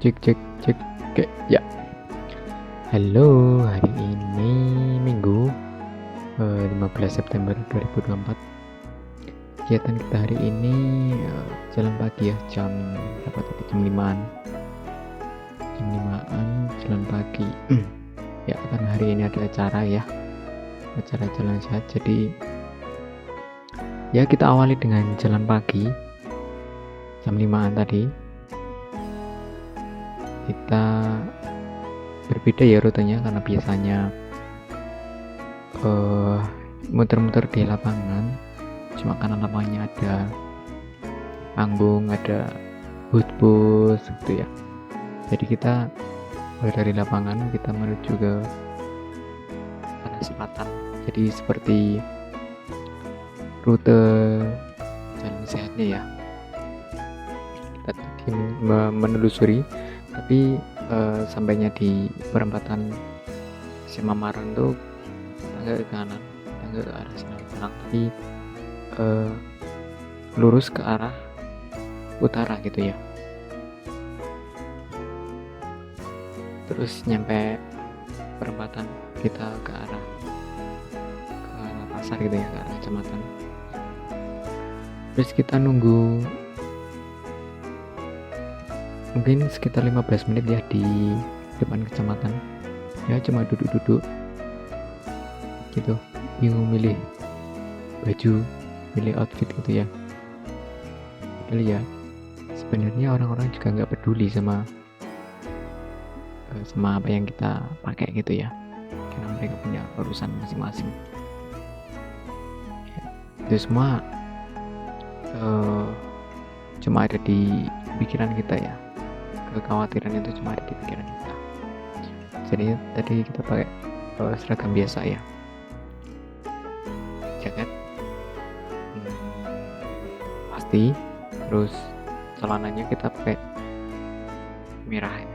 Cek cek cek. Oke, ya. Halo, hari ini Minggu 15 September 2024. Kegiatan kita hari ini jalan pagi ya, jam berapa tadi? Jam 5-an. Jam 5-an jalan pagi. Ya, karena hari ini ada acara ya. Acara jalan sehat. Jadi ya kita awali dengan jalan pagi jam 5-an tadi. Kita berbeda ya rutenya karena biasanya muter-muter di lapangan, cuma karena lapangannya ada panggung, ada bus gitu ya. Jadi kita dari lapangan kita menuju ke arah selatan. Jadi seperti rute jalan sehatnya ya. Kita tadi menelusuri, tapi sampainya di perempatan SMA Maran tuh tangga ke kanan, tangga ke arah Sinar Bangun, tapi lurus ke arah utara gitu ya. Terus nyampe perempatan kita ke arah pasar gitu ya, ke arah kecamatan. Terus kita nunggu mungkin sekitar 15 menit ya di depan kecamatan. Ya cuma duduk-duduk gitu, bingung milih baju, milih outfit gitu ya. Padahal ya sebenarnya orang-orang juga nggak peduli sama apa yang kita pakai gitu ya, karena mereka punya urusan masing-masing ya. Itu semua cuma ada di pikiran kita ya, kekhawatiran itu cuma ada di pikiran kita. Jadi tadi kita pakai seragam biasa ya, jaket pasti, terus celananya kita pakai merah ya,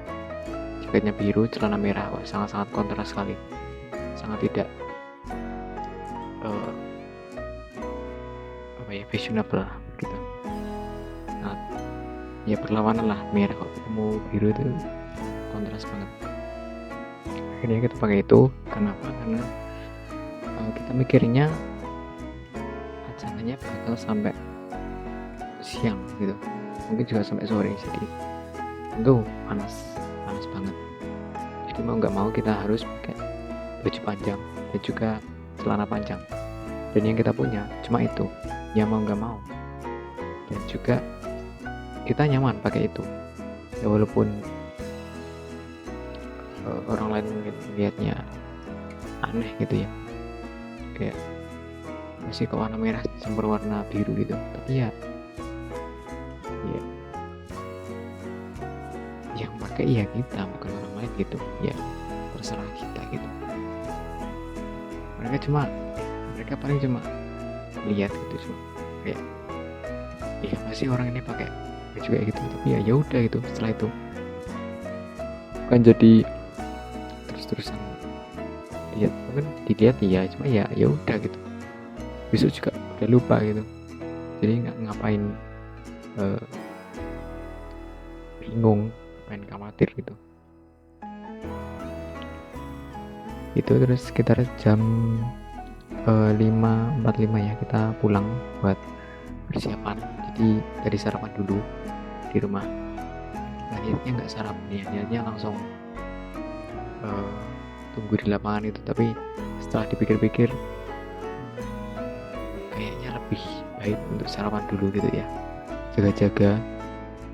jaketnya biru, celana merah. Wah, sangat-sangat kontras sekali, sangat tidak fashionable gitu. Nah, ya berlawanan lah, merah kok ketemu biru itu kontras banget. Akhirnya kita pakai itu. Kenapa? Karena kita mikirnya acaranya bakal sampai siang gitu, mungkin juga sampai sore, jadi tentu panas banget. Jadi mau nggak mau kita harus pakai baju panjang dan juga celana panjang, dan yang kita punya cuma itu ya, mau nggak mau. Dan juga kita nyaman pakai itu ya, walaupun orang lain mungkin lihatnya aneh gitu ya, kayak masih ke warna merah campur warna biru gitu, tapi ya yang pakai ya kita, bukan orang lain gitu ya, terserah kita gitu. Mereka paling cuma lihat gitu, cuma kayak iya masih orang ini pakai baju kayak gitu, tapi ya udah gitu. Setelah itu bukan jadi terus-terusan lihat, mungkin dilihat ya, cuma ya udah gitu, besok juga udah lupa gitu. Jadi nggak ngapain bingung, main khawatir gitu. Itu terus sekitar jam 5.45 ya kita pulang buat persiapan. Jadi dari sarapan dulu di rumah. Nah, niatnya nggak sarapan ya, niatnya langsung tunggu di lapangan itu. Tapi setelah dipikir-pikir kayaknya lebih baik untuk sarapan dulu gitu ya, jaga-jaga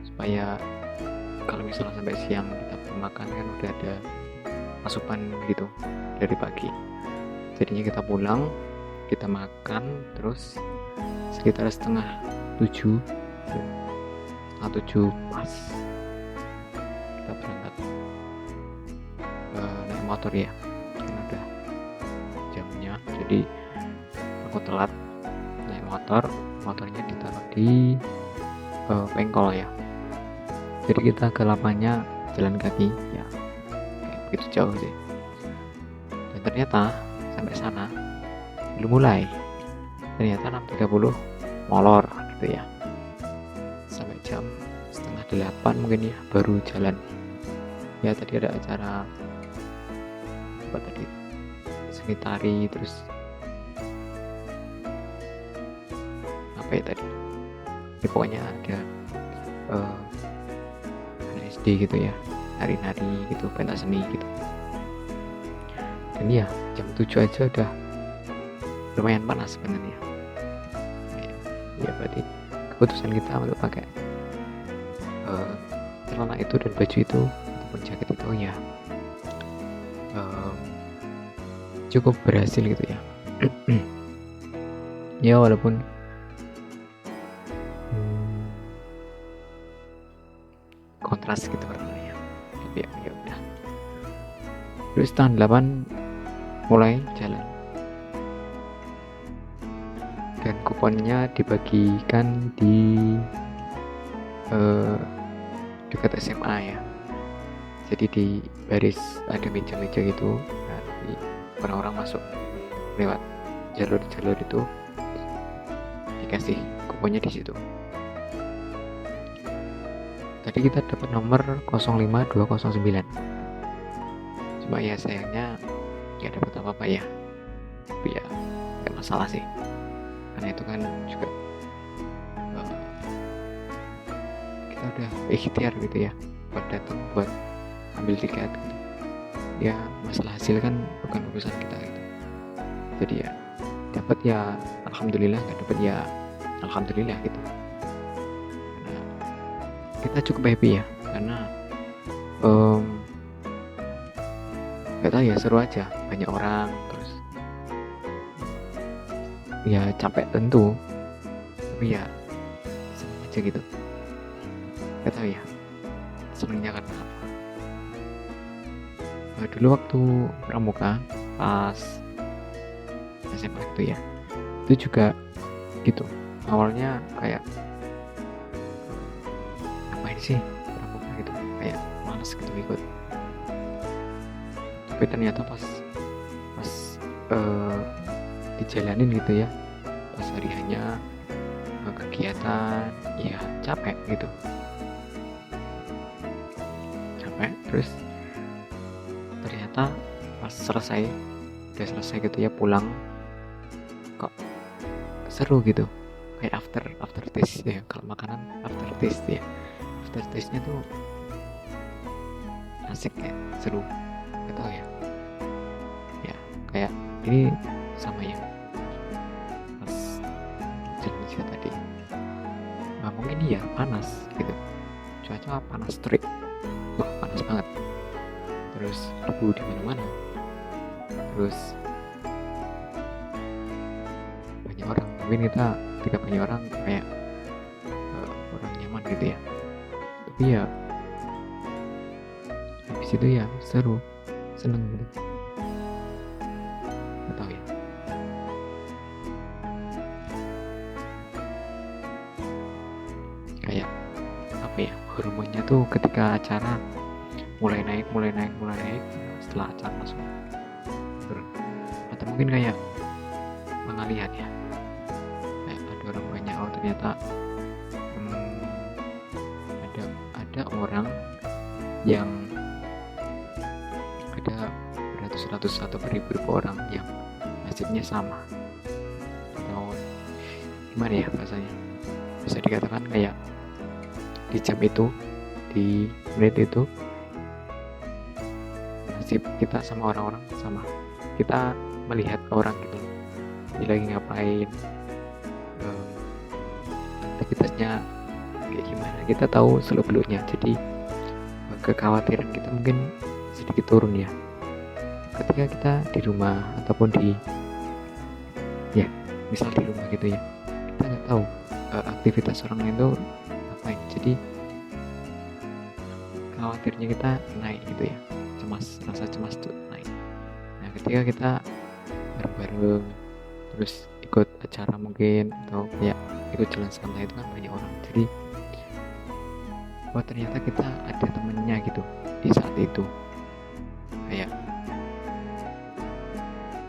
supaya kalau misalnya sampai siang kita belum makan kan udah ada asupan gitu dari pagi. Jadinya kita pulang, kita makan, terus sekitar setengah 7 pas kita berangkat naik motor ya, karena udah jamnya. Jadi aku telat naik motornya ditaruh di Pengkol ya. Jadi kita ke lapangnya jalan kaki ya, kayak begitu jauh sih. Dan ternyata sampai sana belum mulai, ternyata 6.30 molor gitu ya, sampai jam setengah 8 mungkin ya baru jalan. ya tadi ada acara apa tadi, seni tari, terus apa ya tadi ya, pokoknya ada anak SD gitu ya, nari-nari gitu, pentas seni gitu. Dan ya jam 7 aja udah lumayan panas sebenarnya ya, berarti keputusan kita untuk pakai celana itu dan baju itu ataupun jaket itu ya cukup berhasil gitu ya. Ya walaupun kontras gitu warnanya, tapi ya udah. Terus tahun 8 mulai jalan dan kuponnya dibagikan di dekat SMA ya, jadi di baris ada meja-meja gitu, nanti orang-orang masuk lewat jalur-jalur itu dikasih kuponnya di situ. Tadi kita dapat nomor 05209, cuma ya sayangnya nggak dapat apa-apa ya, tapi ya nggak masalah sih, karena itu kan juga kita udah ikhtiar gitu ya buat datang, buat ambil tiket gitu. Ya masalah hasil kan bukan urusan kita gitu, jadi ya dapat ya alhamdulillah, nggak dapat ya alhamdulillah gitu. Karena kita cukup happy ya, karena nggak tahu ya, seru aja, banyak orang, terus ya capek tentu, tapi ya seneng aja gitu. Nggak tahu ya senengnya karena apa. Dulu waktu pramuka pas SMA itu ya, itu juga gitu, awalnya kayak ngapain sih pramuka gitu, kayak males gitu ikut. Tapi ternyata pas dijalanin gitu ya, pas hariannya kegiatan ya capek gitu, terus ternyata pas udah selesai gitu ya, pulang kok seru gitu, kayak after taste ya, kalau makanan after taste ya, after taste nya tuh asik ya, seru, gak tau ya kayak ini sama ya pas jalan tadi, mungkin iya panas gitu, cuaca panas terik, panas banget, terus debu di mana-mana, terus banyak orang, mungkin kita tidak banyak orang kayak orang nyaman gitu ya, tapi ya habis itu ya seru, seneng gitu, nggak tahu ya. Kayak apa ya, hormonnya tuh ketika acara mulai naik setelah acara langsung turun, atau mungkin kayak pengalihan ya, kayak ada orang banyak, oh ternyata ada orang yang ada beratus-ratus atau beribu-ribu orang yang nasibnya sama, atau gimana ya bahasanya, bisa dikatakan kayak di jam itu, di menit itu nasib kita sama orang-orang sama, kita melihat orang gitu, dia lagi ngapain, aktivitasnya kayak gimana, kita tahu seluk-beluknya, jadi kekhawatiran kita mungkin sedikit turun ya, ketika kita di rumah ataupun misal di rumah gitu ya, kita nggak tahu aktivitas orang lain itu ngapain, jadi khawatirnya kita naik gitu ya, rasa cemas tuh naik. Nah ketika kita bareng-bareng terus ikut acara mungkin, atau kayak ikut jalan santai, itu kan banyak orang, jadi ternyata kita ada temennya gitu di saat itu, kayak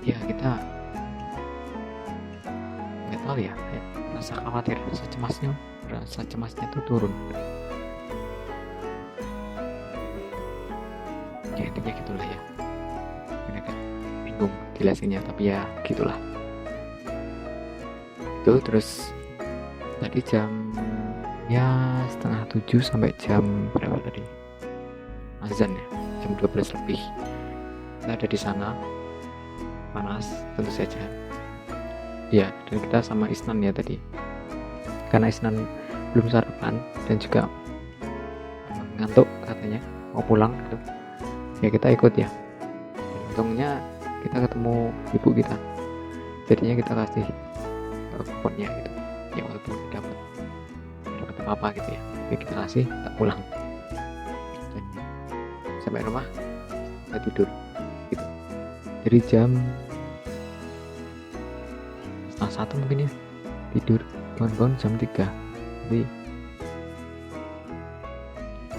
ya kita nggak tahu ya, kayak rasa khawatir, rasa cemasnya tuh turun. ya intinya gitulah ya. Ini agak bingung jelasinnya, tapi ya gitulah. Itu terus tadi jam ya 6:30 sampai jam berapa tadi, azan ya, jam 12 lebih kita ada di sana. Panas tentu saja ya, dan kita sama Isnan ya tadi, karena Isnan belum sarapan dan juga ngantuk katanya mau pulang gitu ya, kita ikut ya. Dan untungnya kita ketemu ibu kita, jadinya kita kasih kuponnya gitu ya, walaupun tidak dapat apa-apa gitu ya, tapi kita kasih, kita pulang. Dan sampai rumah kita tidur gitu. Dari jam 1:30 mungkin ya tidur, bangun-bangun jam 3. Jadi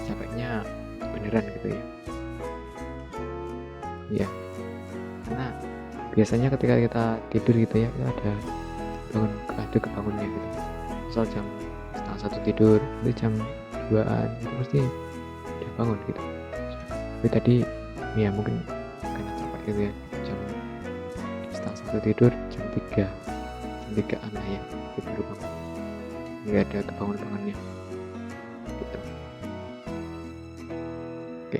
capeknya beneran gitu ya. Ya, karena biasanya ketika kita tidur gitu ya, kita ada kebangunnya gitu. Misal jam 1:30 tidur, itu jam 2-an itu pasti udah bangun gitu. Tapi tadi ya mungkin karena capek gitu ya, jam 1:30 tidur, jam 3-an lah ya itu baru bangun, nggak ada kebangun-bangunnya gitu. Oke,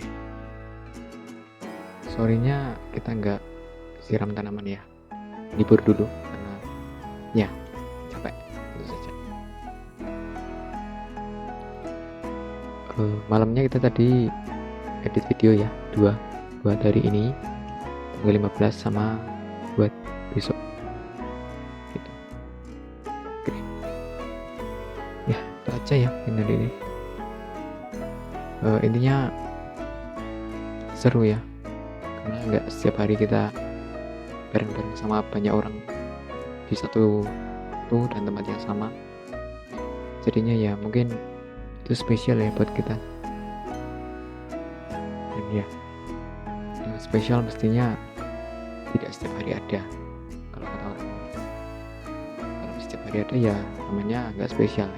sorenya kita nggak siram tanaman ya, libur dulu karena ya capek itu saja. Malamnya kita tadi edit video ya, buat hari ini tanggal 15 sama buat besok gitu. Oke ya, itu aja ya hari ini. Intinya seru ya, karena nggak setiap hari kita bareng-bareng sama banyak orang di satu waktu dan tempat yang sama, jadinya ya mungkin itu spesial ya buat kita. Dan ya yang spesial mestinya tidak setiap hari ada, kalau kata orang. Kalau setiap hari ada ya namanya nggak spesial.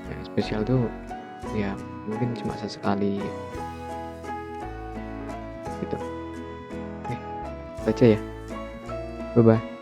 Yang spesial tuh ya mungkin cuma sesekali gitu. Oke, itu aja ya, bye bye.